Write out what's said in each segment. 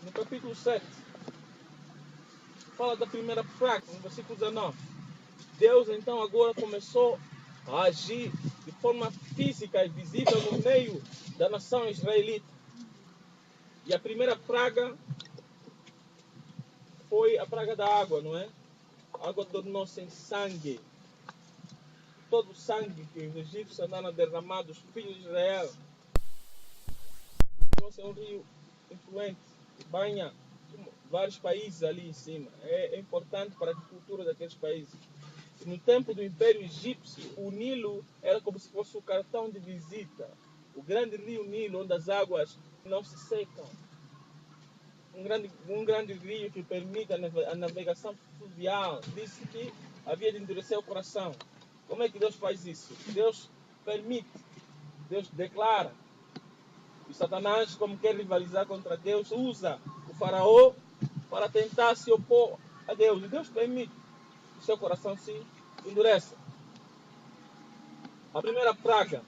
no capítulo 7, fala da primeira praga, no versículo 19. Deus então agora começou a agir de forma física e visível no meio da nação israelita. E a primeira praga foi a praga da água, não é? A água tornou-se em sangue. Todo o sangue que os egípcios andaram derramando, os filhos de Israel, tornou-se um rio influente, que banha vários países ali em cima. É importante para a agricultura daqueles países. No tempo do Império Egípcio, o Nilo era como se fosse o cartão de visita. O grande rio Nilo, onde as águas não se secam. Um grande rio que permite a navegação fluvial. Disse que havia de endurecer o coração. Como é que Deus faz isso? Deus permite, Deus declara. E Satanás, como quer rivalizar contra Deus, usa o faraó para tentar se opor a Deus. E Deus permite que seu coração se endureça. A primeira praga,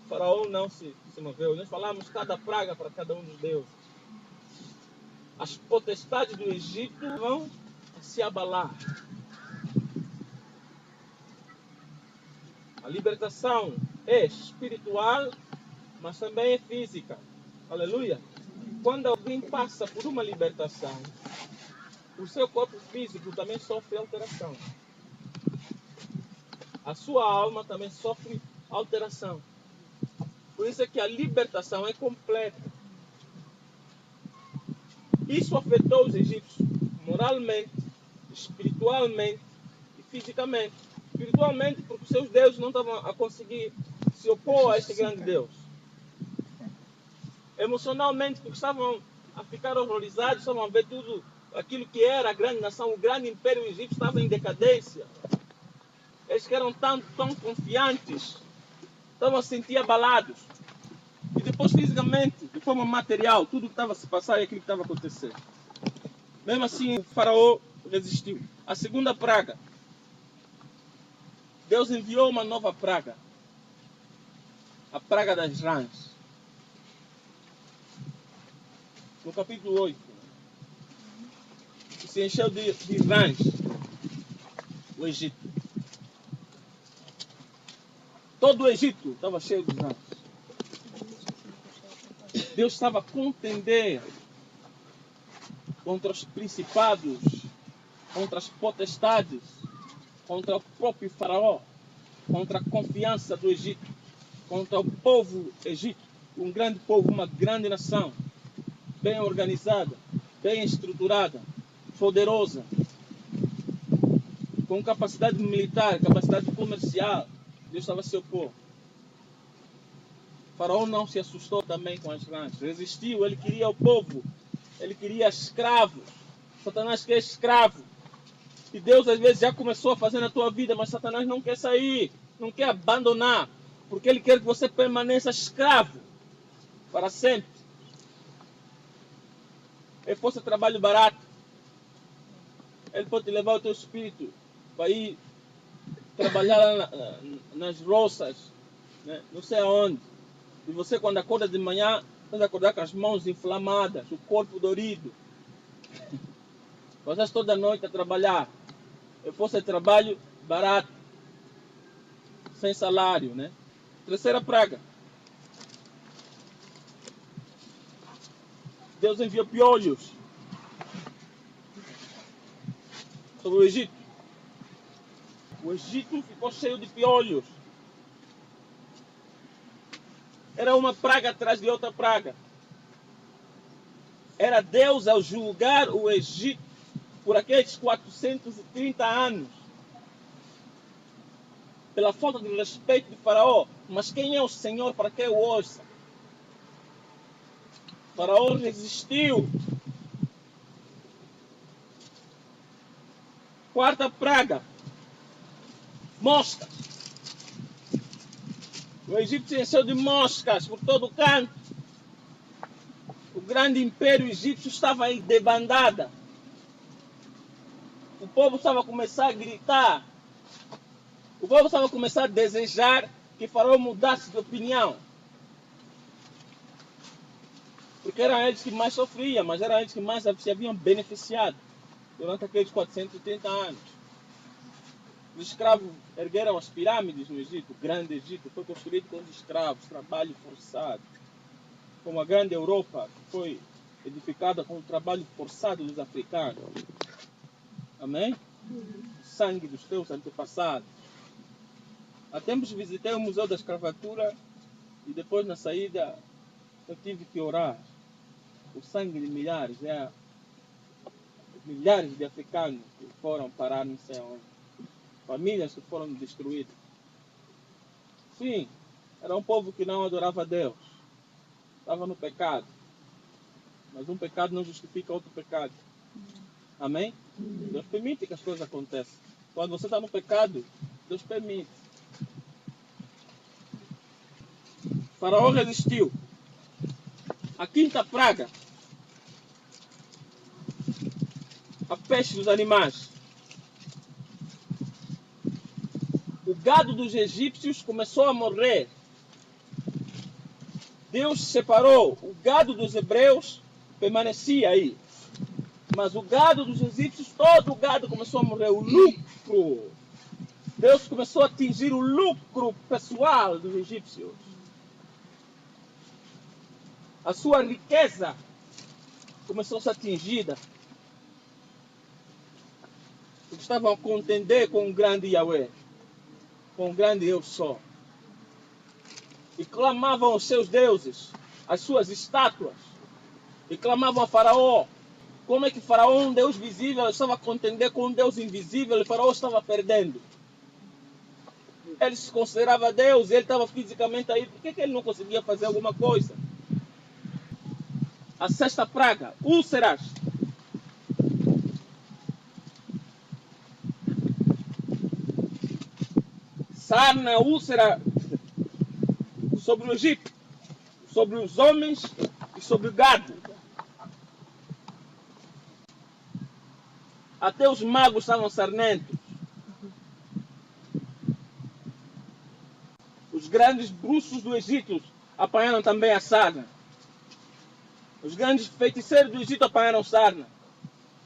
o faraó não se moveu. Nós falamos cada praga para cada um dos deuses. As potestades do Egito vão se abalar. A libertação é espiritual, mas também é física. Aleluia. Quando alguém passa por uma libertação, o seu corpo físico também sofre alteração. A sua alma também sofre alteração. Por isso é que a libertação é completa. Isso afetou os egípcios moralmente, espiritualmente e fisicamente. Espiritualmente, porque os seus deuses não estavam a conseguir se opor a este grande Deus. Emocionalmente, porque estavam a ficar horrorizados, estavam a ver tudo aquilo que era a grande nação, o grande império egípcio estava em decadência. Eles que eram tão confiantes, estavam a se sentir abalados. E depois, fisicamente, de forma material, tudo que estava a se passar e aquilo que estava a acontecer. Mesmo assim, o faraó resistiu. A segunda praga. Deus enviou uma nova praga. A praga das rãs. No capítulo 8. Se encheu de rãs o Egito. Todo o Egito estava cheio de rãs. Deus estava a contender contra os principados, contra as potestades, contra o próprio faraó, contra a confiança do Egito, contra o povo egípcio, um grande povo, uma grande nação, bem organizada, bem estruturada, poderosa, com capacidade militar, capacidade comercial. Deus estava a se opor. O faraó não se assustou também com as rãs, resistiu, ele queria o povo, ele queria escravos. Satanás quer escravo. E Deus às vezes já começou a fazer na tua vida, mas Satanás não quer sair, não quer abandonar, porque ele quer que você permaneça escravo para sempre. Ele fosse trabalho barato. Ele pode te levar o teu espírito para ir trabalhar lá nas roças, né? Não sei aonde. E você, quando acorda de manhã, vai acordar com as mãos inflamadas, o corpo dorido. Passas toda a noite a trabalhar. Eu fosse trabalho barato, sem salário, né? Terceira praga. Deus enviou piolhos sobre o Egito. O Egito ficou cheio de piolhos. Era uma praga atrás de outra praga. Era Deus ao julgar o Egito por aqueles 430 anos. Pela falta de respeito de Faraó. Mas quem é o Senhor para que eu ouça? Faraó resistiu. Quarta praga. Moscas. O Egito se encheu de moscas por todo o canto. O grande império egípcio estava aí debandada. O povo estava a começar a gritar. O povo estava a começar a desejar que Faraó mudasse de opinião. Porque Porque eram eles que mais sofriam, mas eram eles que mais se haviam beneficiado durante aqueles 430 anos. Os escravos ergueram as pirâmides no Egito. O grande Egito foi construído com os escravos, trabalho forçado. Como a grande Europa, que foi edificada com o trabalho forçado dos africanos. Amém? O sangue dos teus antepassados. Há tempos visitei o Museu da Escravatura e depois na saída eu tive que orar. O sangue de milhares de africanos que foram parar não sei onde. Famílias que foram destruídas. Sim, era um povo que não adorava a Deus. Estava no pecado. Mas um pecado não justifica outro pecado. Amém? Deus permite que as coisas aconteçam. Quando você está no pecado, Deus permite. Faraó resistiu. A quinta praga. A peste dos animais. O gado dos egípcios começou a morrer. Deus separou. O gado dos hebreus permanecia aí. Mas o gado dos egípcios, todo o gado começou a morrer. O lucro. Deus começou a atingir o lucro pessoal dos egípcios. A sua riqueza começou a ser atingida. Porque estavam a contender com o grande Yahweh. Com o grande Eu Sou. E clamavam aos seus deuses, as suas estátuas. E clamavam a Faraó. Como é que Faraó, um Deus visível, estava a contender com um Deus invisível e Faraó estava perdendo? Ele se considerava Deus e ele estava fisicamente aí. Por que ele não conseguia fazer alguma coisa? A sexta praga, úlceras. Sarna, úlcera sobre o Egito, sobre os homens e sobre o gado. Até os magos estavam sarnentos. Os grandes bruxos do Egito apanharam também a sarna. Os grandes feiticeiros do Egito apanharam sarna.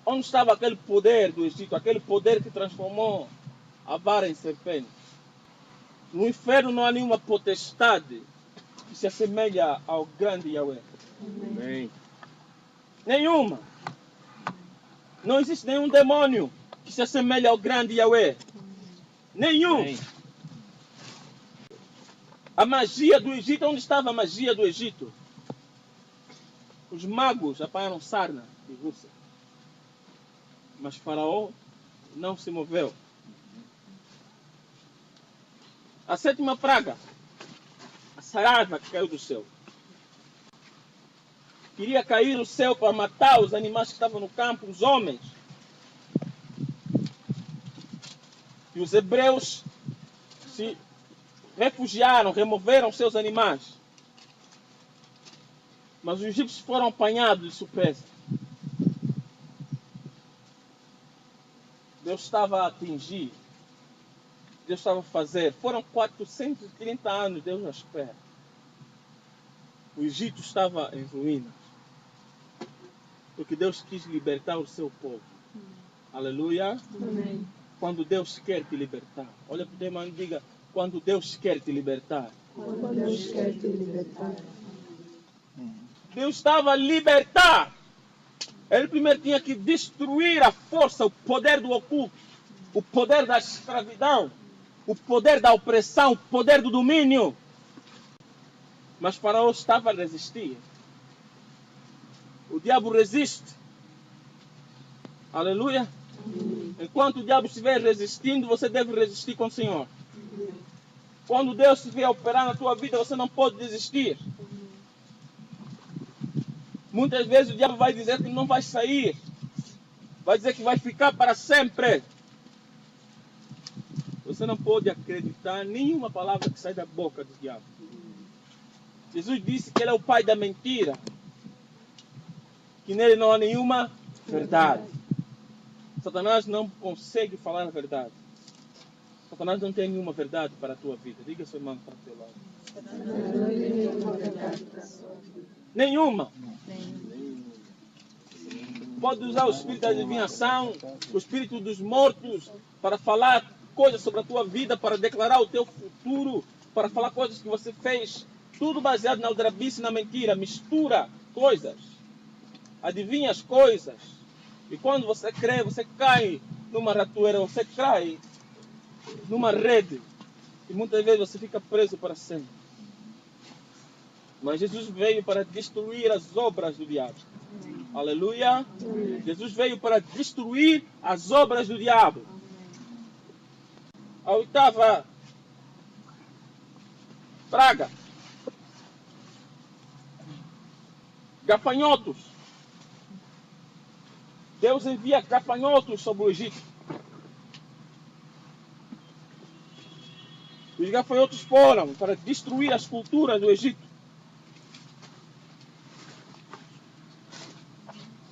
Onde estava aquele poder do Egito? Aquele poder que transformou a vara em serpente. No inferno não há nenhuma potestade que se assemelha ao grande Yahweh. Amém. Nenhuma. Não existe nenhum demônio que se assemelhe ao grande Yahweh. Nenhum. Amém. A magia do Egito, onde estava a magia do Egito? Os magos apanharam sarna e úlcera. Mas Faraó não se moveu. A sétima praga, a saraiva que caiu do céu. Queria cair do céu para matar os animais que estavam no campo, os homens. E os hebreus se refugiaram, removeram seus animais. Mas os egípcios foram apanhados de surpresa. Deus estava a atingir. Deus estava a fazer. Foram 430 anos Deus à espera. O Egito estava em ruínas. Porque Deus quis libertar o seu povo. Aleluia. Amém. Quando Deus quer te libertar. Olha para o teu irmão e diga, quando Deus quer te libertar. Quando Deus quer te libertar. Deus estava a libertar. Ele primeiro tinha que destruir a força, o poder do oculto, o poder da escravidão, o poder da opressão, o poder do domínio. Mas Faraó estava a resistir. O diabo resiste. Aleluia. Enquanto o diabo estiver resistindo, você deve resistir com o Senhor. Quando Deus estiver operando na tua vida, você não pode desistir. Muitas vezes o diabo vai dizer que não vai sair. Vai dizer que vai ficar para sempre. Você não pode acreditar em nenhuma palavra que sai da boca do diabo. Jesus disse que ele é o pai da mentira. Que nele não há nenhuma verdade. Satanás não consegue falar a verdade. Satanás não tem nenhuma verdade para a tua vida. Diga ao seu irmão que está ao teu lado. Não tem nenhuma verdade para a sua vida. Nenhuma. Pode usar o espírito da adivinhação, o espírito dos mortos, para falar coisas sobre a tua vida, para declarar o teu futuro, para falar coisas que você fez. Tudo baseado na aldrabice e na mentira. Mistura coisas. Adivinha as coisas. E quando você crê, você cai numa ratoeira, você cai numa rede. E muitas vezes você fica preso para sempre. Mas Jesus veio para destruir as obras do diabo. Aleluia. Jesus veio para destruir as obras do diabo. A oitava praga. Gafanhotos. Deus envia gafanhotos sobre o Egito. Os gafanhotos foram para destruir as culturas do Egito.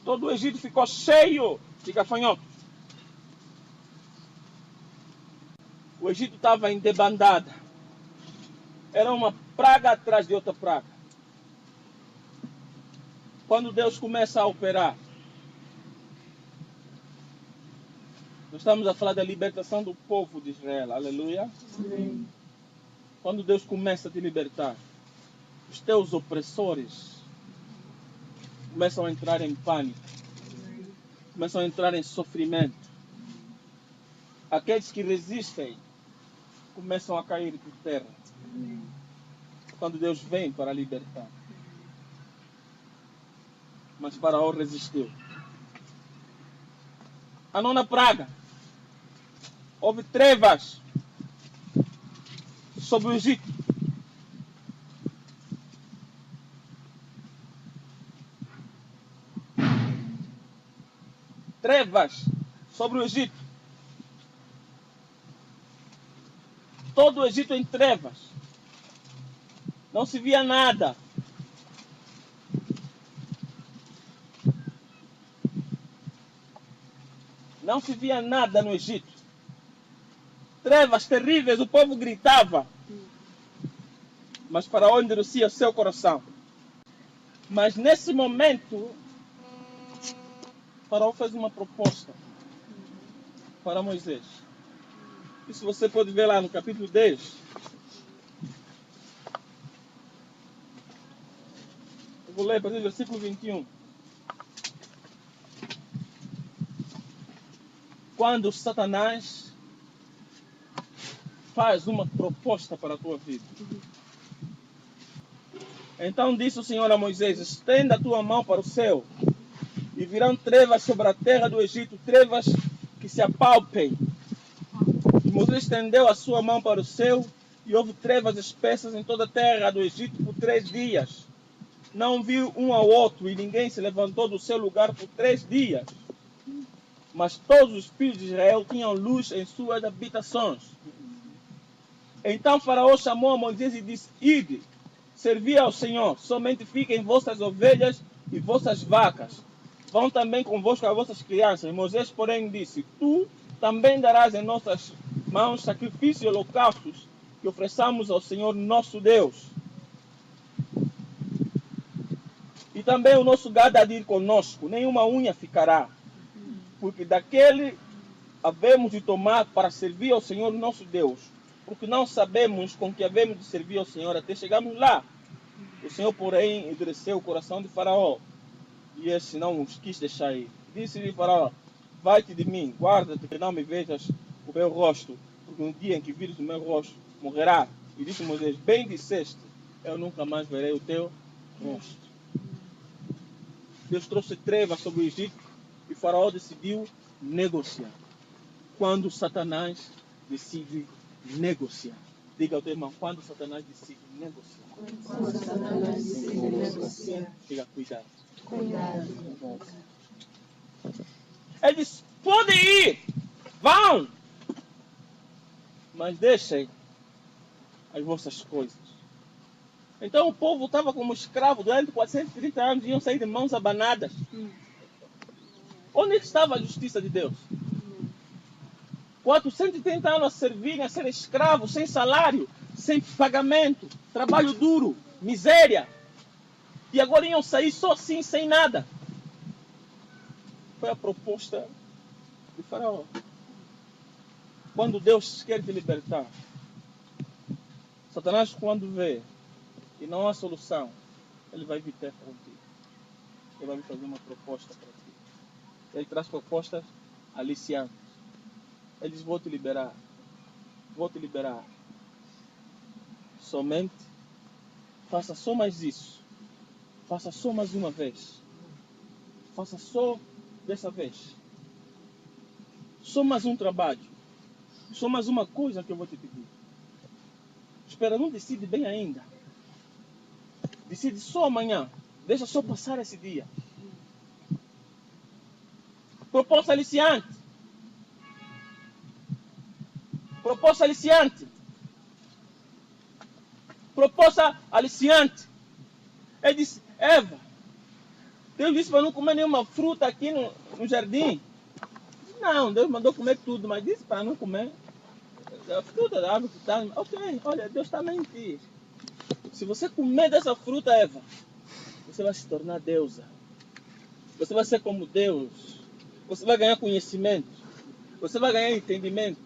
Todo o Egito ficou cheio de gafanhotos. O Egito estava em debandada. Era uma praga atrás de outra praga. Quando Deus começa a operar, nós estamos a falar da libertação do povo de Israel. Aleluia. Amém. Quando Deus começa a te libertar, os teus opressores começam a entrar em pânico. Começam a entrar em sofrimento. Aqueles que resistem começam a cair por terra. Quando Deus vem para libertar. Mas Faraó resistiu. A nona praga. Houve trevas sobre o Egito. Trevas sobre o Egito. Todo o Egito em trevas. Não se via nada. Não se via nada no Egito. Trevas terríveis, o povo gritava. Mas Faraó endurecia o seu coração. Mas nesse momento, Faraó fez uma proposta para Moisés. Isso você pode ver lá no capítulo 10. Eu vou ler a partir do versículo 21. Quando Satanás faz uma proposta para a tua vida. Então disse o Senhor a Moisés: estenda a tua mão para o céu, e virão trevas sobre a terra do Egito, trevas que se apalpem. E Moisés estendeu a sua mão para o céu, e houve trevas espessas em toda a terra do Egito por 3 dias. Não viu um ao outro, e ninguém se levantou do seu lugar por 3 dias. Mas todos os filhos de Israel tinham luz em suas habitações. Então Faraó chamou a Moisés e disse: ide, servi ao Senhor, somente fiquem vossas ovelhas e vossas vacas. Vão também convosco as vossas crianças. E Moisés, porém, disse: tu também darás em nossas mãos sacrifícios e holocaustos que ofereçamos ao Senhor nosso Deus. E também o nosso gado há de ir conosco, nenhuma unha ficará. Porque daquele havemos de tomar para servir ao Senhor nosso Deus. Porque não sabemos com que havemos de servir ao Senhor até chegarmos lá. O Senhor, porém, endureceu o coração de Faraó, e esse não os quis deixar ir. Disse-lhe Faraó: vai-te de mim, guarda-te que não me vejas o meu rosto, porque no dia em que vires o meu rosto, morrerá. E disse Moisés: bem disseste, eu nunca mais verei o teu rosto. Deus trouxe trevas sobre o Egito, e Faraó decidiu negociar. Quando Satanás decide negociar. Diga ao teu irmão: quando Satanás decide negociar. Quando Satanás decide negociar. Diga: cuidado. Cuidado. Ele diz: podem ir, vão, mas deixem as vossas coisas. Então o povo estava como escravo durante 430 anos, iam sair de mãos abanadas. Onde estava a justiça de Deus? 430 anos a servirem, a serem escravos, sem salário, sem pagamento, trabalho duro, miséria. E agora iam sair só assim, sem nada. Foi a proposta de Faraó. Quando Deus quer te libertar, Satanás, quando vê e não há solução, ele vai vir ter contigo. Ele vai fazer uma proposta para ti. Ele traz propostas aliciantes. Ele diz, vou te liberar. Vou te liberar. Somente faça só mais isso. Faça só mais uma vez. Faça só dessa vez. Só mais um trabalho. Só mais uma coisa que eu vou te pedir. Espera, não decide bem ainda. Decide só amanhã. Deixa só passar esse dia. Proposta aliciante. Proposta aliciante. Proposta aliciante. Ele disse, Eva, Deus disse para não comer nenhuma fruta aqui no jardim. Não, Deus mandou comer tudo, mas disse para não comer a fruta da árvore que está. Ok, olha, Deus está a mentir. Se você comer dessa fruta, Eva, você vai se tornar deusa. Você vai ser como Deus. Você vai ganhar conhecimento. Você vai ganhar entendimento.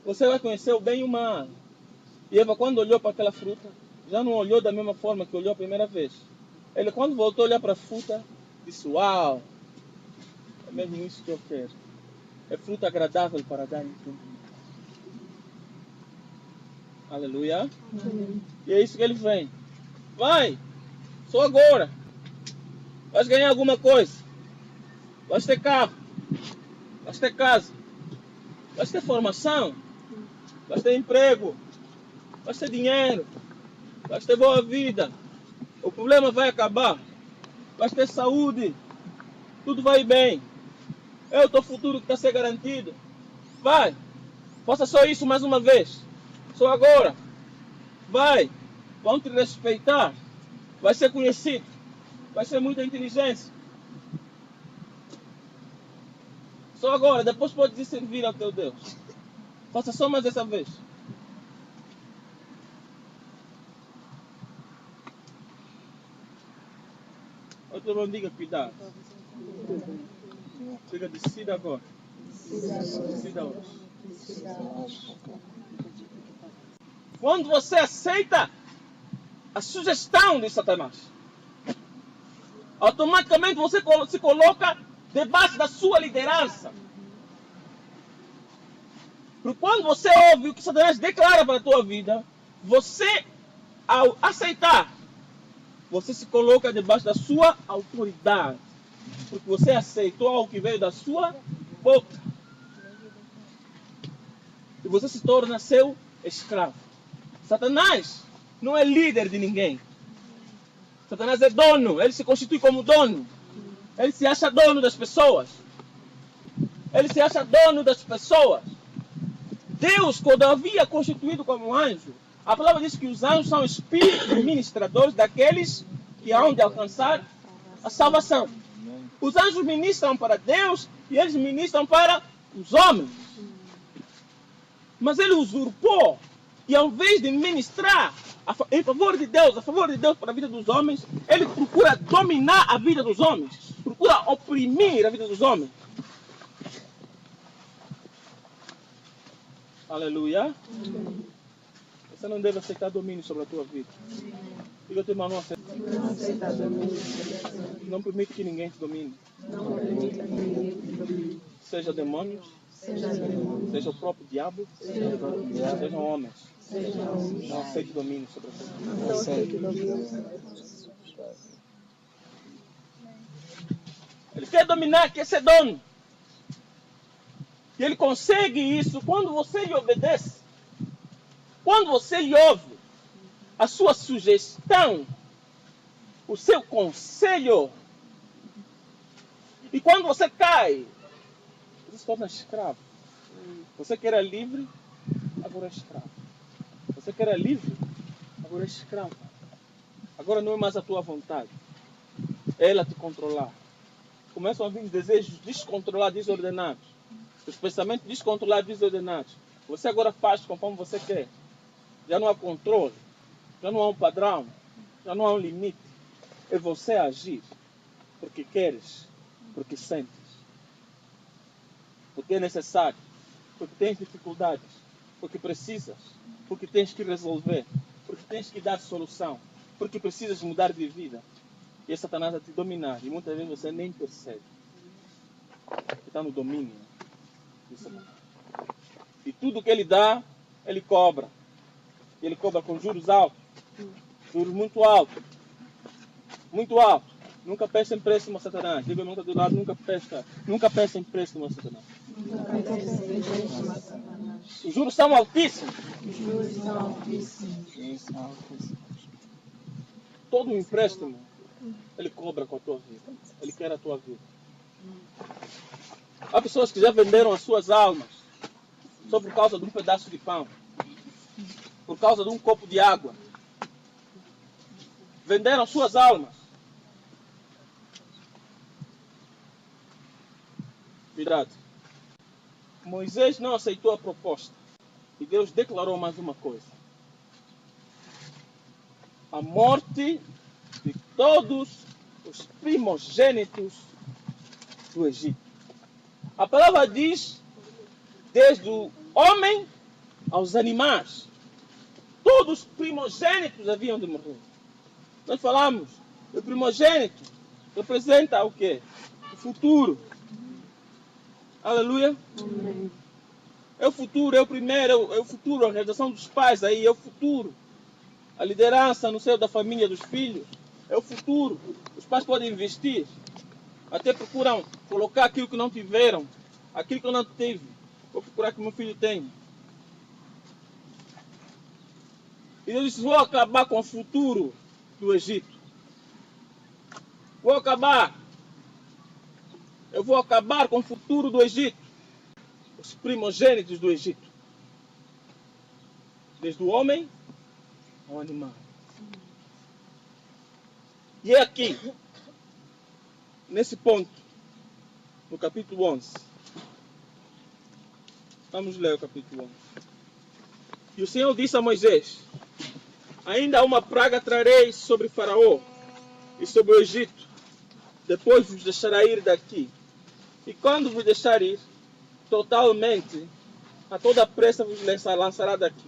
Você vai conhecer o bem e o mal. E Eva, quando olhou para aquela fruta, já não olhou da mesma forma que olhou a primeira vez. Ele, quando voltou a olhar para a fruta, disse, uau, é mesmo isso que eu quero. É fruta agradável para dar entendimento. Aleluia. Amém. E é isso que ele vem. Vai, só agora. Vais ganhar alguma coisa. Vais ter carro. Vais ter casa. Vais ter formação. Vais ter emprego. Vais ter dinheiro. Vais ter boa vida. O problema vai acabar. Vais ter saúde. Tudo vai bem. É o teu futuro que está a ser garantido. Vai. Faça só isso mais uma vez. Só agora. Vai. Vão te respeitar. Vai ser conhecido. Vai ser muita inteligência. Só agora. Depois pode servir ao teu Deus. Faça só mais essa vez. Outro irmão diga cuidado. Diga decida agora. Decida hoje. Quando você aceita a sugestão de Satanás, automaticamente você se coloca debaixo da sua liderança. Porque quando você ouve o que Satanás declara para a tua vida, você, ao aceitar, você se coloca debaixo da sua autoridade. Porque você aceitou algo que veio da sua boca. E você se torna seu escravo. Satanás não é líder de ninguém. Satanás é dono. Ele se constitui como dono. Ele se acha dono das pessoas. Ele se acha dono das pessoas. Deus, quando havia constituído como anjo, a palavra diz que os anjos são espíritos ministradores daqueles que hão de alcançar a salvação. Os anjos ministram para Deus e eles ministram para os homens. Mas ele usurpou e ao invés de ministrar em favor de Deus, a favor de Deus para a vida dos homens, ele procura dominar a vida dos homens, procura oprimir a vida dos homens. Aleluia. Você não deve aceitar domínio sobre a tua vida. Diga ao teu irmão, não aceita. Não aceitar domínio. Não permite que ninguém te domine. Não permita que ninguém te domine. Seja demônios, Seja demônio, seja o próprio diabo, seja o próprio diabo, sejam homens. seja homem. Não aceite domínio sobre a tua vida. Não aceite domínio. Ele quer dominar, quer ser dono. E ele consegue isso quando você lhe obedece. Quando você lhe ouve a sua sugestão, o seu conselho. E quando você cai, você se torna escravo. Você que era livre, agora é escravo. Você que era livre, agora é escravo. Agora não é mais a tua vontade. É ela te controlar. Começam a vir desejos descontrolados, desordenados. Os pensamentos descontrolados, desordenados. Você agora faz conforme você quer. Já não há controle. Já não há um padrão. Já não há um limite. é você agir porque queres, porque sentes, porque é necessário, porque tens dificuldades, porque precisas, porque tens que resolver, porque tens que dar solução, porque precisas mudar de vida. E é Satanás a te dominar. E muitas vezes você nem percebe. Está no domínio de Satanás. E tudo que ele dá, ele cobra. E ele cobra com juros altos. Juros muito altos. Muito altos. Nunca peça empréstimo a Satanás. Diga nunca do lado, nunca peça empréstimo a Satanás. Os juros são altíssimos. Todo empréstimo, ele cobra com a tua vida. Ele quer a tua vida. Há pessoas que já venderam as suas almas só por causa de um pedaço de pão. Por causa de um copo de água. Venderam suas almas. Cuidado. Moisés não aceitou a proposta. E Deus declarou mais uma coisa. A morte de todos os primogênitos do Egito. A palavra diz, desde o homem aos animais, todos os primogênitos haviam de morrer. Nós falamos, o primogênito representa o quê? O futuro. Aleluia. Amém. É o futuro, é o primeiro, é o futuro, a realização dos pais aí, é o futuro. A liderança no seio da família, dos filhos, é o futuro. Os pais podem investir, até procuram colocar aquilo que não tiveram, aquilo que eu não tive. Vou procurar que meu filho tenha. E Deus disse, vou acabar com o futuro do Egito. Vou acabar. Eu vou acabar com o futuro do Egito. Os primogênitos do Egito. Desde o homem ao animal. E é aqui, nesse ponto, no capítulo 11. Vamos ler o capítulo 11. E o Senhor disse a Moisés, ainda uma praga trarei sobre Faraó e sobre o Egito. Depois vos deixará ir daqui. E quando vos deixar ir, totalmente, a toda pressa vos lançará daqui.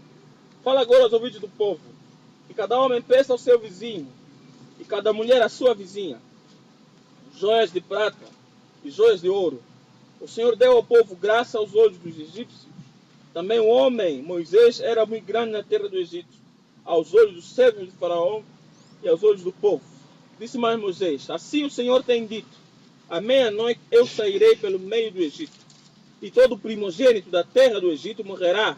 Fala agora aos ouvidos do povo. E cada homem peça ao seu vizinho, e cada mulher à sua vizinha, joias de prata e joias de ouro. O Senhor deu ao povo graça aos olhos dos egípcios. Também o homem, Moisés, era muito grande na terra do Egito, aos olhos dos servos de Faraó e aos olhos do povo. Disse mais Moisés, assim o Senhor tem dito, à meia-noite eu sairei pelo meio do Egito, e todo primogênito da terra do Egito morrerá,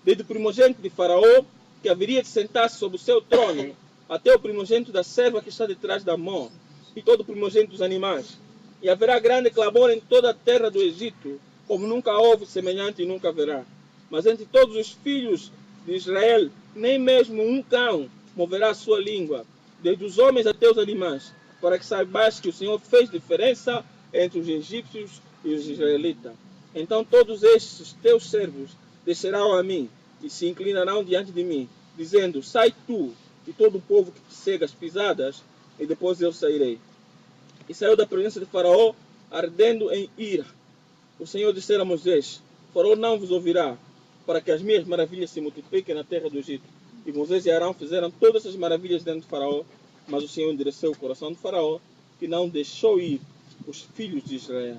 desde o primogênito de Faraó, que haveria de sentar-se sobre o seu trono, até o primogênito da serva que está detrás da mão, e todo o primogênito dos animais. E haverá grande clamor em toda a terra do Egito, como nunca houve semelhante e nunca haverá. Mas entre todos os filhos de Israel, nem mesmo um cão moverá a sua língua, desde os homens até os animais, para que saibais que o Senhor fez diferença entre os egípcios e os israelitas. Então todos estes teus servos descerão a mim, e se inclinarão diante de mim, dizendo, sai tu, e todo o povo que te segue as pisadas, e depois eu sairei. E saiu da presença de Faraó, ardendo em ira. O Senhor disse a Moisés, Faraó não vos ouvirá, para que as minhas maravilhas se multipliquem na terra do Egito. E Moisés e Arão fizeram todas essas maravilhas dentro de Faraó, mas o Senhor endureceu o coração de Faraó, que não deixou ir os filhos de Israel.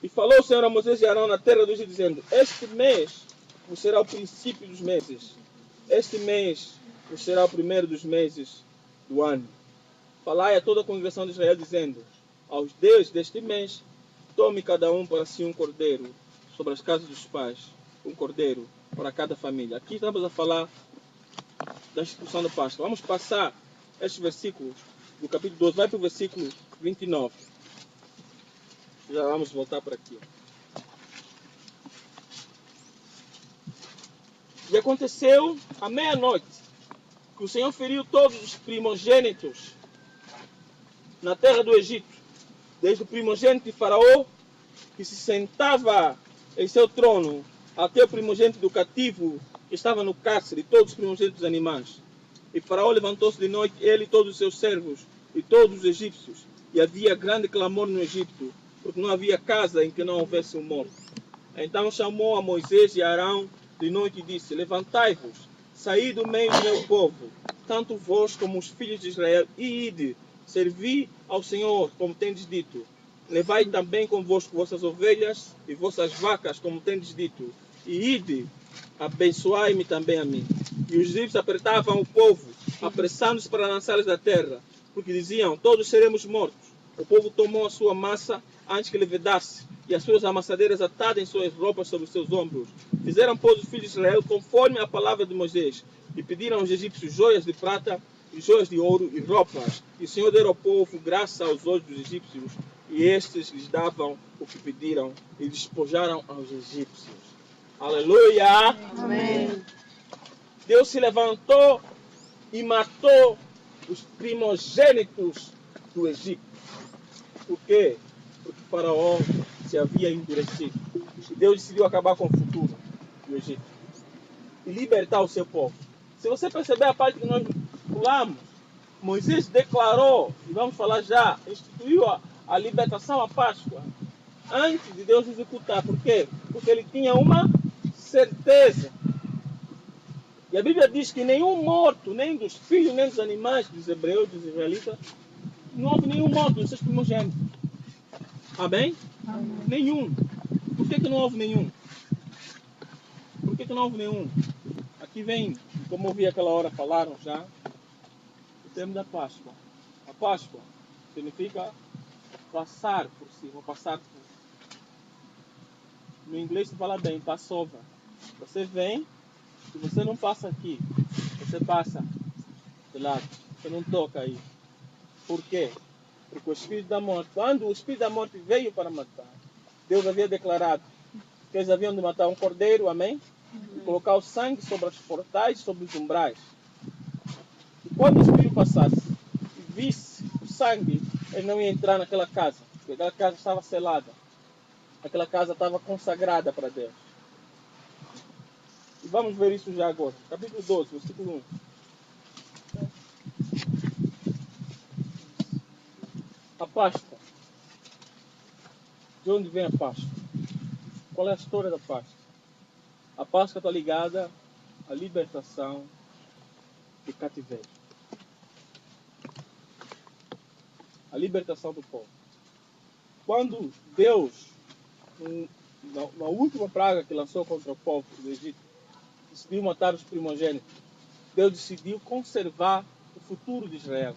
E falou o Senhor a Moisés e Arão na terra do Egito, dizendo, este mês vos será o princípio dos meses. Este mês vos será o primeiro dos meses do ano. Falai a toda a congregação de Israel, dizendo, aos deuses deste mês, tome cada um para si um cordeiro, sobre as casas dos pais, um cordeiro para cada família. Aqui estamos a falar da instituição da Páscoa. Vamos passar estes versículos do capítulo 12, vai para o versículo 29. Já vamos voltar para aqui. E aconteceu à meia-noite que o Senhor feriu todos os primogênitos na terra do Egito, desde o primogênito de Faraó, que se sentava em seu trono, até o primogênito do cativo, que estava no cárcere, e todos os primogênitos dos animais. E Faraó levantou-se de noite, ele e todos os seus servos, e todos os egípcios. E havia grande clamor no Egito, porque não havia casa em que não houvesse um morto. Então chamou a Moisés e Arão de noite e disse: Levantai-vos, saí do meio do meu povo, tanto vós como os filhos de Israel, e ide, servi ao Senhor, como tendes dito. Levai também convosco vossas ovelhas e vossas vacas, como tendes dito. E ide, abençoai-me também a mim. E os egípcios apertavam o povo, apressando-se para lançá-los da terra, porque diziam: todos seremos mortos. O povo tomou a sua massa antes que levedasse, e as suas amassadeiras atadas em suas roupas sobre os seus ombros. Fizeram, pois, os filhos de Israel conforme a palavra de Moisés, e pediram aos egípcios joias de prata, e joias de ouro e roupas. E o Senhor deu ao povo graça aos olhos dos egípcios, e estes lhes davam o que pediram, e despojaram aos egípcios. Aleluia! Amém. Deus se levantou e matou os primogênitos do Egito. Por quê? Porque o Faraó se havia endurecido. E Deus decidiu acabar com o futuro do Egito e libertar o seu povo. Se você perceber a parte que nós pulamos, Moisés declarou, e vamos falar já, instituiu a libertação à Páscoa antes de Deus executar. Por quê? Porque ele tinha uma certeza. E a Bíblia diz que nenhum morto, nem dos filhos, nem dos animais dos hebreus, dos israelitas, não houve nenhum morto dos seus primogênitos. Amém? Amém. Nenhum. Por que não houve nenhum? Por que não houve nenhum? Aqui vem, como ouvi aquela hora falaram já, o termo da Páscoa. A Páscoa significa passar por cima, passar por. No inglês se fala bem, Passover. Você vem, se você não passa aqui, você passa de lado, você não toca aí. Por quê? Porque o Espírito da Morte, quando o Espírito da Morte veio para matar, Deus havia declarado que eles haviam de matar um cordeiro, amém? E colocar o sangue sobre os portais, sobre os umbrais. E quando o Espírito passasse e visse o sangue, ele não ia entrar naquela casa, porque aquela casa estava selada. Aquela casa estava consagrada para Deus. E vamos ver isso já agora. Capítulo 12, versículo 1. A Páscoa. De onde vem a Páscoa? Qual é a história da Páscoa? A Páscoa está ligada à libertação do cativeiro. A libertação do povo. Quando Deus, na última praga que lançou contra o povo do Egito, decidiu matar os primogênitos, Deus decidiu conservar o futuro de Israel.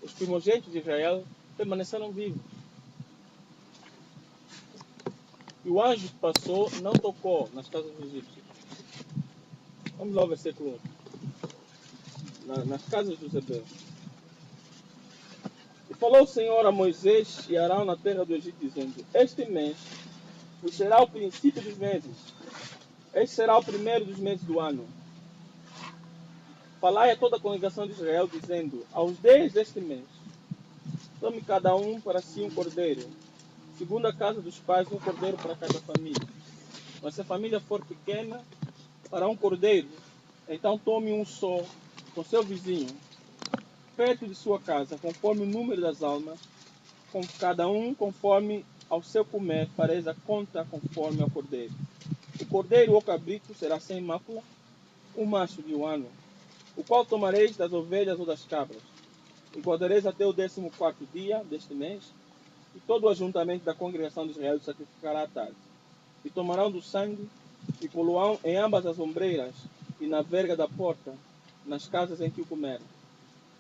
Os primogênitos de Israel permaneceram vivos. E o anjo que passou não tocou nas casas dos egípcios. Vamos lá ao versículo 1. Nas casas dos hebreus. E falou o Senhor a Moisés e Arão na terra do Egito, dizendo: Este mês vos será o princípio dos meses. Este será o primeiro dos meses do ano. Falai a toda a congregação de Israel, dizendo: Aos 10 deste mês, tome cada um para si um cordeiro, segundo a casa dos pais, um cordeiro para cada família. Mas se a família for pequena, para um cordeiro, então tome um só com seu vizinho, perto de sua casa, conforme o número das almas, com cada um conforme ao seu comer, fareis a conta conforme ao cordeiro. O cordeiro ou cabrito será sem mácula, um macho de um ano, o qual tomareis das ovelhas ou das cabras, e guardareis até o 14º dia deste mês, e todo o ajuntamento da congregação de Israel sacrificará à tarde. E tomarão do sangue, e poluão em ambas as ombreiras, e na verga da porta, nas casas em que o comerem.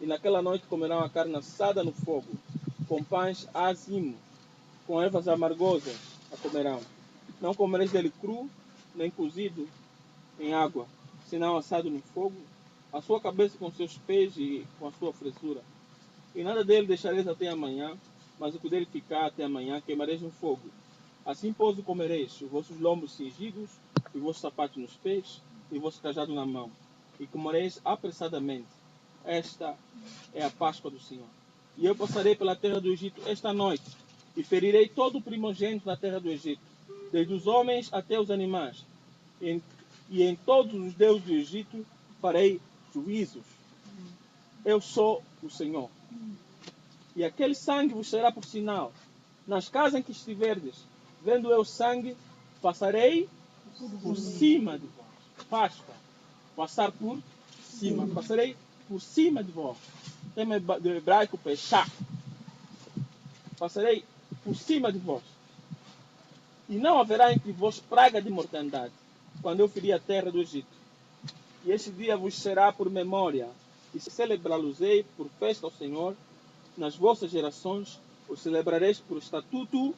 E naquela noite comerão a carne assada no fogo, com pães azimos, com ervas amargosas a comerão. Não comereis dele cru, nem cozido em água, senão assado no fogo, a sua cabeça com seus pés e com a sua fressura. E nada dele deixareis até amanhã, mas o que dele ficar até amanhã queimareis no fogo. Assim, pois, o comereis, os vossos lombos cingidos, e os vossos sapatos nos pés, e o vosso cajado na mão. E comereis apressadamente. Esta é a Páscoa do Senhor. E eu passarei pela terra do Egito esta noite, e ferirei todo o primogênito na terra do Egito, desde os homens até os animais. E em todos os deuses do Egito farei juízos. Eu sou o Senhor. E aquele sangue vos será por sinal. Nas casas em que estiverdes, vendo eu sangue, passarei por cima de vós. Páscoa. Passar por cima. Passarei por cima de vós. Tema do hebraico pechá. Passarei por cima de vós. E não haverá entre vós praga de mortandade, quando eu ferir a terra do Egito. E este dia vos será por memória, e celebrá-los-ei por festa ao Senhor. Nas vossas gerações o celebrareis por estatuto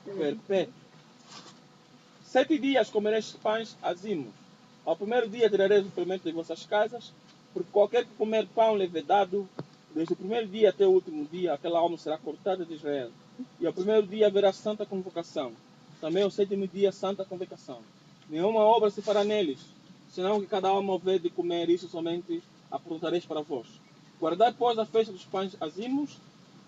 perpétuo. 7 dias comereis pães azimos. Ao primeiro dia tirareis o fermento de vossas casas, porque qualquer que comer pão levedado, desde o primeiro dia até o último dia, aquela alma será cortada de Israel. E ao primeiro dia haverá santa convocação. Também ao 7º dia, santa convocação. Nenhuma obra se fará neles, senão que cada alma houver de comer, isso somente apontareis para vós. Guardai, pois, a festa dos pães azimos,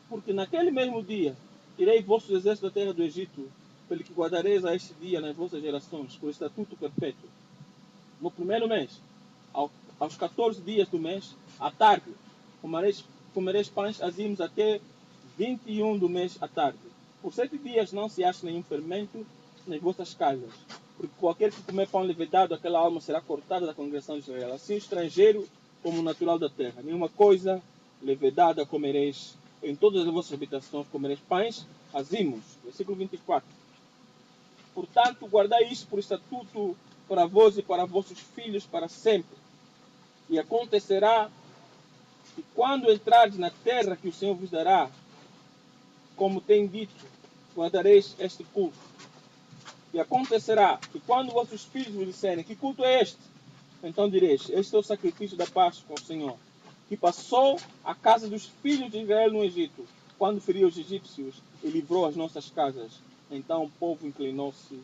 porque naquele mesmo dia tirei vossos exércitos da terra do Egito, pelo que guardareis a este dia nas vossas gerações, por estatuto perpétuo. No primeiro mês, aos 14 dias do mês, à tarde, comereis pães azimos até 21 do mês à tarde. Por 7 dias não se acha nenhum fermento nas vossas casas, porque qualquer que comer pão levedado, aquela alma será cortada da congregação de Israel. Assim o estrangeiro como o natural da terra. Nenhuma coisa levedada comereis. Em todas as vossas habitações comereis pães azimos. Versículo 24. Portanto, guardai isto por estatuto para vós e para vossos filhos para sempre. E acontecerá que quando entrardes na terra que o Senhor vos dará, como tem dito, guardareis este culto. E acontecerá que quando vossos filhos vos disserem: que culto é este? Então direis: este é o sacrifício da Páscoa ao Senhor, que passou à casa dos filhos de Israel no Egito, quando feriu os egípcios e livrou as nossas casas. Então o povo inclinou-se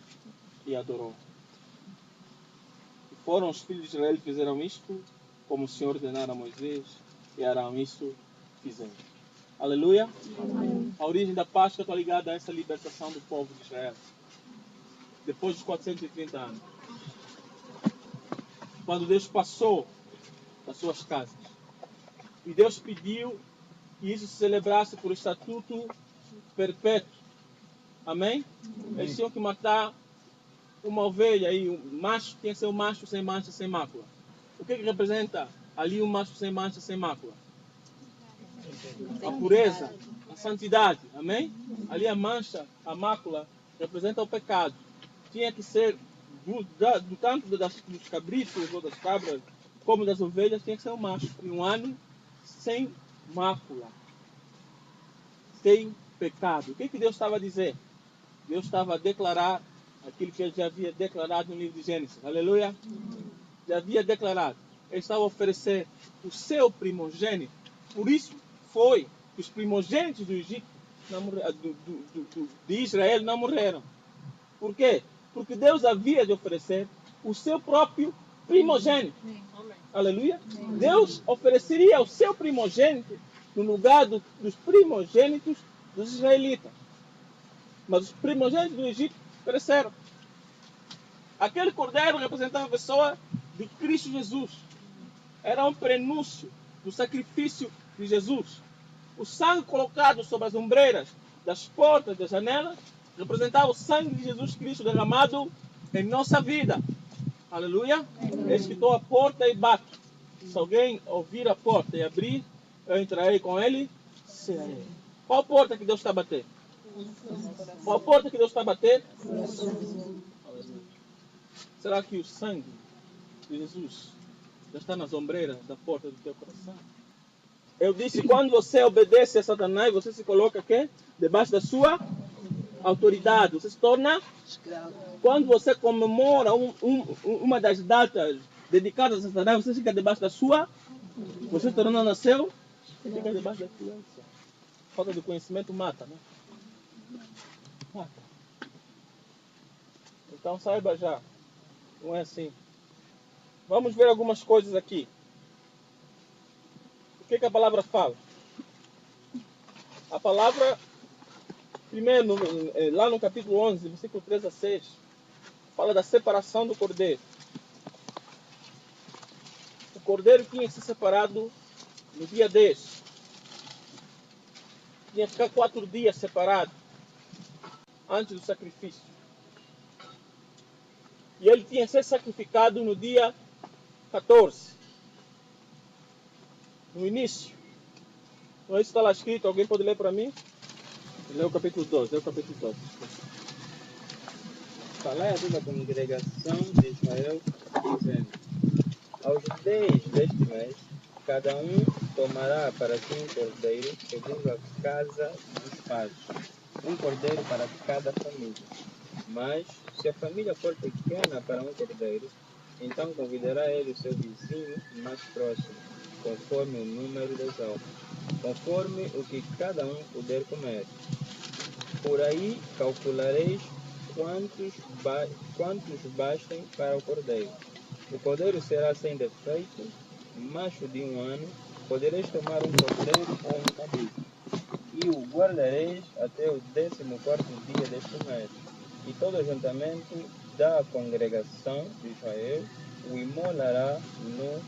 e adorou. E foram os filhos de Israel que fizeram isto, como o Senhor ordenara a Moisés, e Arão isso fizeram. Aleluia. Amém. A origem da Páscoa está ligada a essa libertação do povo de Israel. Depois dos 430 anos. Quando Deus passou das suas casas. E Deus pediu que isso se celebrasse por estatuto perpétuo. Amém? Eles tinham que matar uma ovelha e um macho, tinha que ser um macho sem mancha, sem mácula. O que representa ali um macho sem mancha, sem mácula? A pureza, a santidade. Amém? Ali a mancha, a mácula, representa o pecado. Tinha que ser, tanto dos cabritos ou das cabras, como das ovelhas, tinha que ser um macho. E um ano sem mácula. Sem pecado. O que Deus estava a dizer? Deus estava a declarar aquilo que ele já havia declarado no livro de Gênesis. Aleluia! Já havia declarado. Ele estava a oferecer o seu primogênito. Por isso foi que os primogênitos do Egito, de Israel, não morreram. Por quê? Porque Deus havia de oferecer o seu próprio primogênito. Aleluia! Deus ofereceria o seu primogênito no lugar dos primogênitos dos israelitas. Mas os primogênitos do Egito pereceram. Aquele cordeiro representava a pessoa de Cristo Jesus. Era um prenúncio do sacrifício de Jesus. O sangue colocado sobre as ombreiras das portas, das janelas, representava o sangue de Jesus Cristo derramado em nossa vida. Aleluia! Eis que estou à porta e bato. Se alguém ouvir a porta e abrir, eu entrarei com ele. Serei. Qual porta que Deus está a bater? Qual porta que Deus está a bater? Será que o sangue de Jesus já está nas ombreiras da porta do teu coração? Eu disse, quando você obedece a Satanás, você se coloca aqui, debaixo da sua autoridade. Você se torna escravo. Quando você comemora uma das datas dedicadas a Satanás, você fica debaixo da sua. Você torna nasceu, fica debaixo da influência. Falta de conhecimento mata, né? Mata. Então saiba já. Não é assim. Vamos ver algumas coisas aqui. O que a palavra fala? A palavra, primeiro, lá no capítulo 11, versículo 3 a 6, fala da separação do cordeiro. cordeiro tinha que ser separado no dia 10. Tinha que ficar 4 dias separado antes do sacrifício. E ele tinha que ser sacrificado no dia 14. No início. Não é isso que está lá escrito? Alguém pode ler para mim? Lê o capítulo 12. Lê o capítulo 12. Falai a toda a congregação de Israel, dizendo: aos 10 deste mês, cada um tomará para si um cordeiro, segundo a casa dos pais, um cordeiro para cada família. Mas, se a família for pequena para um cordeiro, então convidará ele o seu vizinho mais próximo, conforme o número das almas, conforme o que cada um puder comer. Por aí calculareis quantos bastem para o cordeiro. O cordeiro será sem defeito, macho de 1 ano. Podereis tomar um cordeiro ou um cabrito, e o guardareis até o 14º dia deste mês. E todo o ajuntamento da congregação de Israel o imolará no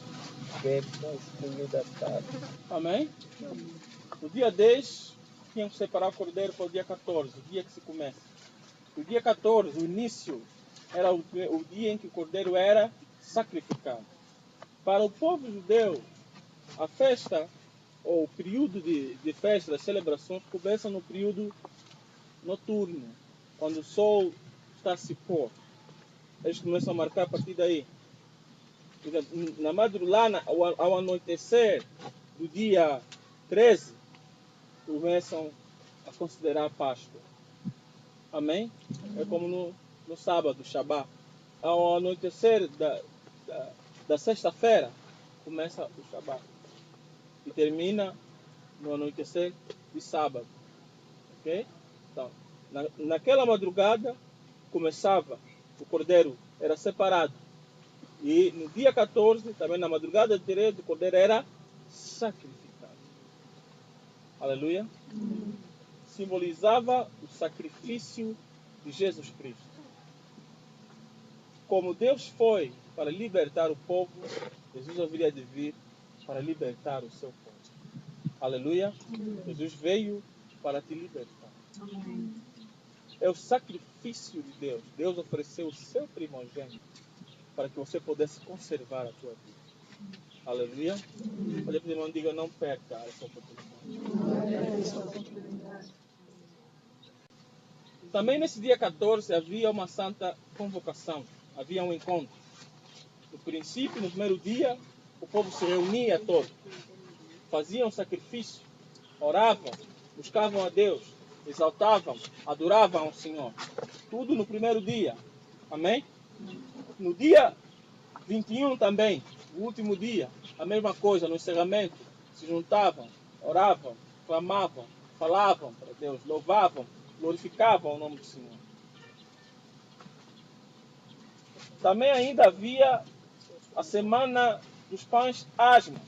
crepúsculo da tarde. Amém? No dia 10, tinham que separar o cordeiro para o dia 14, o dia que se começa. O dia 14, o início, era o dia em que o cordeiro era sacrificado. Para o povo judeu, a festa, ou o período de festa, das celebrações, começa no período noturno, quando o sol está a se pôr. Eles começam a marcar a partir daí. Na madrugada, ao anoitecer do dia 13, começam a considerar a Páscoa. Amém? É como no sábado, Shabá. Ao anoitecer da sexta-feira, começa o Shabá. E termina no anoitecer de sábado. Ok? Então, naquela madrugada, começava, o cordeiro era separado. E no dia 14, também na madrugada de 13, o cordeiro era sacrificado. Aleluia. Simbolizava o sacrifício de Jesus Cristo. Como Deus foi para libertar o povo, Jesus haveria de vir para libertar o seu povo. Aleluia. Jesus veio para te libertar. É o sacrifício de Deus. Deus ofereceu o seu primogênito para que você pudesse conservar a tua vida. Aleluia. Olha para o irmão e diga: não perca essa oportunidade. Também nesse dia 14 havia uma santa convocação, havia um encontro. No princípio, no primeiro dia, o povo se reunia todo, faziam sacrifício, oravam, buscavam a Deus, exaltavam, adoravam ao Senhor. Tudo no primeiro dia. Amém? No dia 21 também, o último dia, a mesma coisa, no encerramento, se juntavam, oravam, clamavam, falavam para Deus, louvavam, glorificavam o nome do Senhor. Também ainda havia a semana dos pães asmos.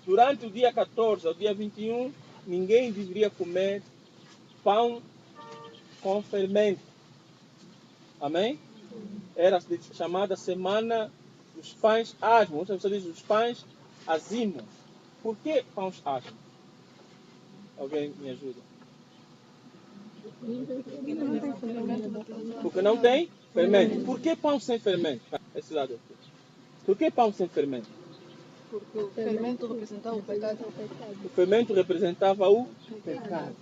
Durante o dia 14 ao dia 21, ninguém deveria comer pão com fermento. Amém? Era chamada semana dos pães asmos. Outra pessoa diz os pães azimos. Por que pães asmos? Alguém me ajuda? Porque não tem fermento. Por que pão sem fermento? Esse lado aqui. Por que pão sem fermento? Porque o fermento representava o pecado. O fermento representava o pecado.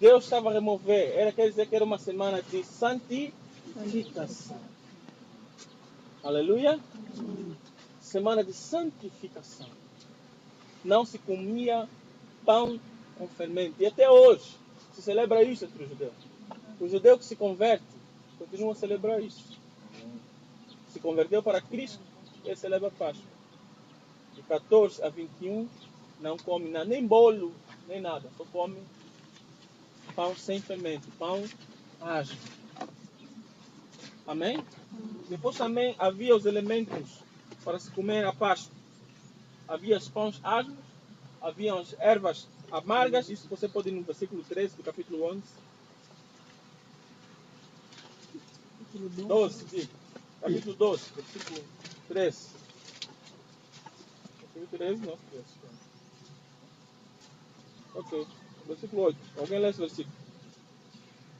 Deus estava a remover. Quer dizer que era uma semana de santificação. Aleluia. Semana de santificação. Não se comia pão com fermento. E até hoje se celebra isso entre os judeus. O judeu que se converte continua a celebrar isso. Se converteu para Cristo, ele celebra a Páscoa. De 14 a 21 não come nada, nem bolo, nem nada. Só come pão sem fermento, pão asmo. Amém? Depois também havia os elementos para se comer a Páscoa. Havia os pães asmos, havia as ervas amargas. Isso você pode ir no versículo 13 do capítulo 11. 12, sim. Capítulo 12, versículo 13. Capítulo 13, não, 13. Ok. Versículo 8. Alguém lê esse versículo?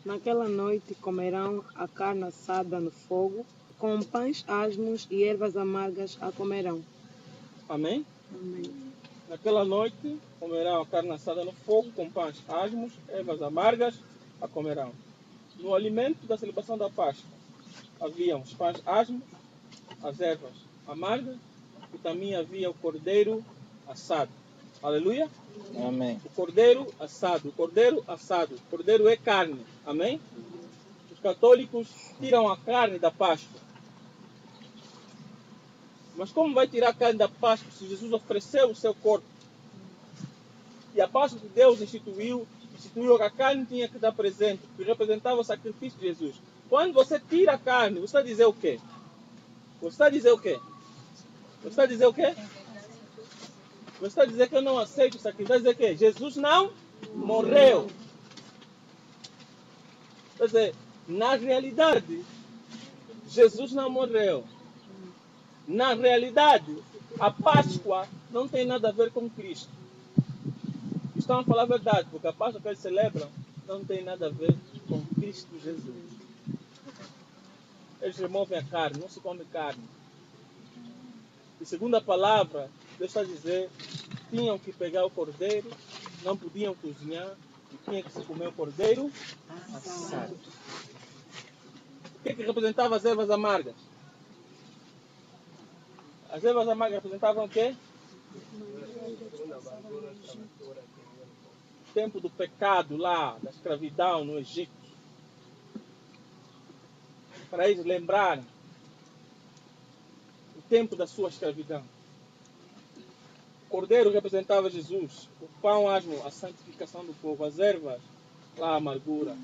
Naquela noite comerão a carne assada no fogo, com pães asmos e ervas amargas a comerão. Amém? Amém. Naquela noite comerão a carne assada no fogo, com pães asmos, ervas amargas a comerão. No alimento da celebração da Páscoa haviam os pães asmos, as ervas amargas e também havia o cordeiro assado. Aleluia? Amém. O cordeiro assado. O cordeiro assado. O cordeiro é carne. Amém? Os católicos tiram a carne da Páscoa. Mas como vai tirar a carne da Páscoa se Jesus ofereceu o seu corpo? E a Páscoa que Deus instituiu que a carne tinha que estar presente, que representava o sacrifício de Jesus. Quando você tira a carne, você está a dizer o quê? Você está a dizer o quê? Você está a dizer o quê? Você está a dizer que eu não aceito o sacrifício. Você está a dizer que Jesus não morreu. Quer dizer, na realidade, Jesus não morreu. Na realidade, a Páscoa não tem nada a ver com Cristo. Estão a falar a verdade, porque a Páscoa que eles celebram não tem nada a ver com Cristo Jesus. Eles removem a carne, não se come carne. E segundo a palavra, Deus está a dizer, tinham que pegar o cordeiro, não podiam cozinhar, e tinha que se comer o cordeiro assado. O que representava as ervas amargas? As ervas amargas representavam o quê? O tempo do pecado lá, da escravidão no Egito. Para eles lembrarem o tempo da sua escravidão. O cordeiro representava Jesus. O pão asmo, a santificação do povo. As ervas, lá a amargura.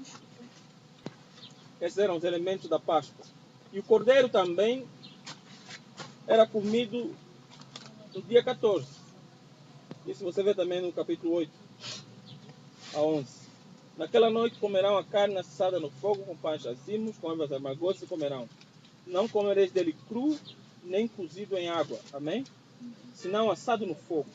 Esses eram os elementos da Páscoa. E o cordeiro também era comido no dia 14. Isso você vê também no capítulo 8 a 11. Naquela noite comerão a carne assada no fogo com pães azimos, com ervas amargosas e comerão. Não comereis dele cru, nem cozido em água. Amém? Senão assado no fogo.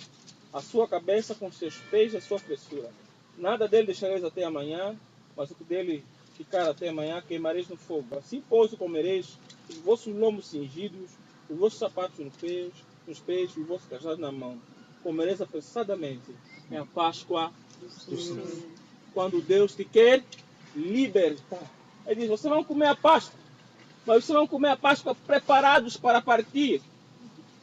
A sua cabeça com seus pés e a sua fressura. Nada dele deixareis até amanhã, mas o que dele ficar até amanhã queimareis no fogo. Assim, pois, o comereis, os vossos lombos cingidos, os vossos sapatos nos pés e o vosso cajado na mão. Comereis apressadamente. É a Páscoa do Senhor. Quando Deus te quer libertar. Ele diz, vocês vão comer a Páscoa, mas vocês vão comer a Páscoa preparados para partir.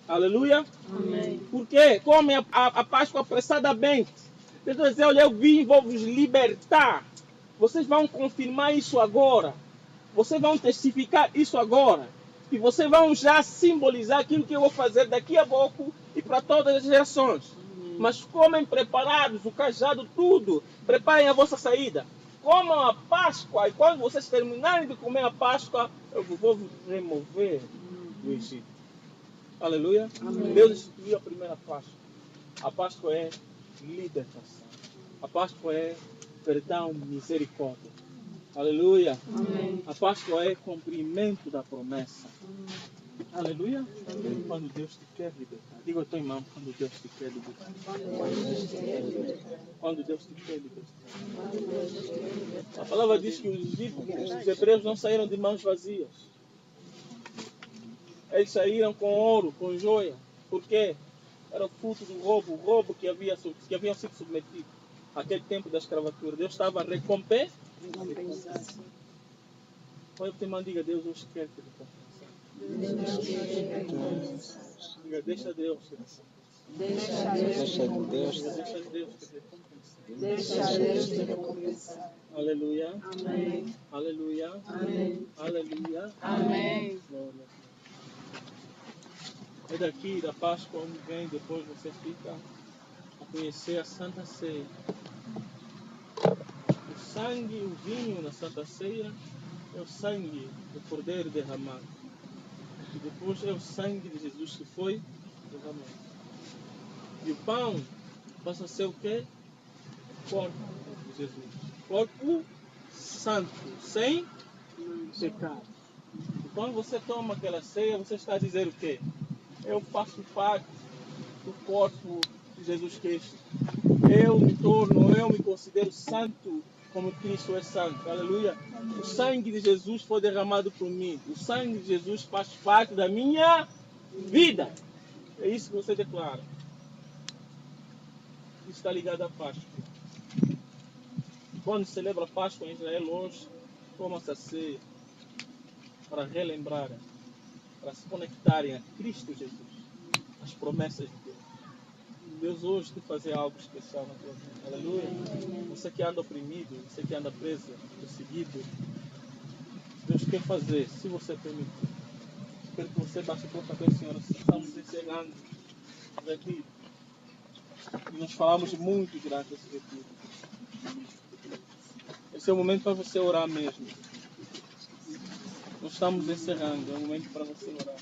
Aleluia. Amém. Porque comem a Páscoa apressadamente. Deus vai dizer, olha, eu vim, vou vos libertar. Vocês vão confirmar isso agora. Vocês vão testificar isso agora. E vocês vão já simbolizar aquilo que eu vou fazer daqui a pouco e para todas as gerações. Mas comem preparados, o cajado, tudo. Preparem a vossa saída. Comam a Páscoa e quando vocês terminarem de comer a Páscoa, eu vou vos remover do Egito. Aleluia. Amém. Deus instituiu a primeira Páscoa. A Páscoa é libertação. A Páscoa é perdão, misericórdia. Aleluia. Amém. A Páscoa é cumprimento da promessa. Aleluia. Quando Deus te quer libertar. Diga ao teu irmão, quando Deus te quer libertar. Quando Deus te quer libertar. A palavra diz que os hebreus não saíram de mãos vazias. Eles saíram com ouro, com joia. Por quê? Era o fruto do roubo, o roubo que haviam sido submetidos àquele tempo da escravatura. Deus estava a recompensar. Olha para o irmão, diga, Deus hoje quer te recompensar. Diga, deixa Deus te recompensar. Deixa Deus. Deixa Deus te recompensar. Deixa Deus te recompensar. Aleluia. Amém. Aleluia. Amém. Aleluia. Amém. Glória a Deus. É daqui da Páscoa onde vem, depois você fica a conhecer a Santa Ceia. O sangue, o vinho na Santa Ceia é o sangue do Cordeiro derramado. E depois é o sangue de Jesus que foi derramado. E o pão passa a ser o quê? O corpo de Jesus. Corpo santo, sem pecado. Quando você toma aquela ceia, você está a dizer o quê? Eu faço parte do corpo de Jesus Cristo. Eu me considero santo como Cristo é santo. Aleluia. O sangue de Jesus foi derramado por mim. O sangue de Jesus faz parte da minha vida. É isso que você declara. Isso está ligado à Páscoa. Quando se celebra a Páscoa em Israel hoje, toma-se a ceia para relembrarem, para se conectarem a Cristo Jesus, as promessas de Deus. Deus hoje te fazer algo especial na tua vida. Aleluia. Você que anda oprimido, você que anda preso, perseguido, Deus quer fazer, se você permitir. Espero que você baixe a boca para o Senhor. Estamos encerrando o retiro. E nós falamos muito durante esse retiro. Esse é o momento para você orar mesmo. Nós estamos encerrando, é o momento para você orar.